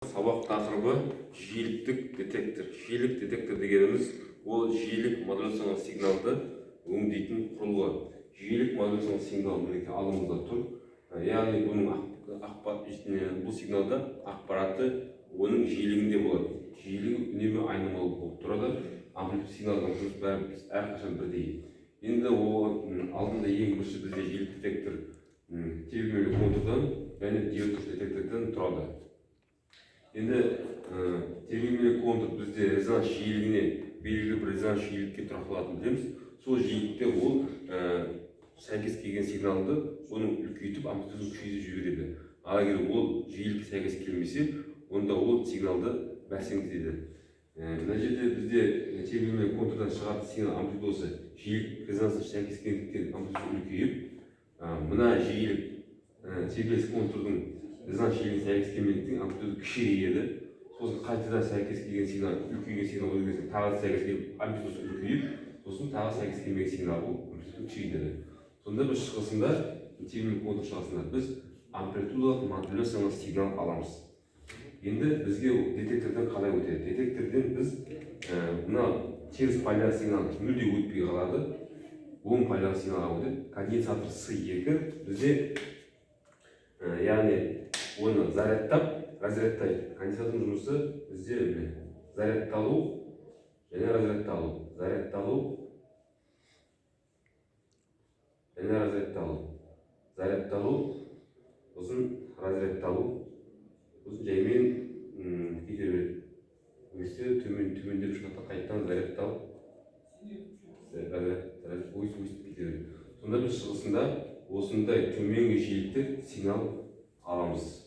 Сабақ тақырыбы жиіліктік детектор. Жиілік детектор дегеніміз ол жиілік модуляциялық сигналды өңдейтін құрылғы. Жиілік модуляциялық сигнал мінекей алдымызда тұр. Яғни бұл сигналда ақпараты оның жиілігінде болады. Жиілігі үнемі айнымалы болып тұрады. Амплитуд сигналдың бәрі әрқашан бірдей. Енді алдында ең бірінші бізде жиілік детектор тербелмелі контурдан және диодтық детектордан тұрады. Енді тербелмелі контур бізде резонанс жиілігіне белгілі бір резонанс жиілікке тұрақталатынын білеміз. Сол жиілікте ол сәйкес келген сигналды оның үлкейтіп амплитудын күшейтіп жібереді. Ал егер ол жиілікке сәйкес келмесе, онда ол сигналды бәсеңдетеді. Мына жерде бізде тербелмелі контурдан шығатын сигнал амплитудасы жиілік резонансына сәйкес келгендіктен амплитуды үлкейіп, мына жиілік тербеліс контурдың резонанс жиілігіне сәйкес келмегендіктен амплитуды кішірейеді. Сосын қайтадан сәйкес келген сигнал үлкейген сигнал өзгерсе, тағы сәйкес келіп амплитудасы үлкейіп, сосын тағы сәйкес келмеген сигнал бұл амплитуды кішірейтеді. Сонда біз шығысында тербелмелі контур шығысында біз амплитудалық модуляциялық сигнал аламыз. Енді бізге детектордан қалай өтеді? Детекторден біз мына теріс поляр сигнал мүлде өтпей қалады. Оң поляр сигналға өтеді. Конденсатор С2 бізде яғни оны разрядтайды. Конденсатордың жұмысы бізде зарядталу және разрядталу. Зарядталу, сосын разрядталу, сосын жаймен кете береді. Өсті төмендеп шығатын қайттан зарядталып, өсіп кете береді. Сонда біз шығысында осындай төменгі жиілікті сигнал аламыз.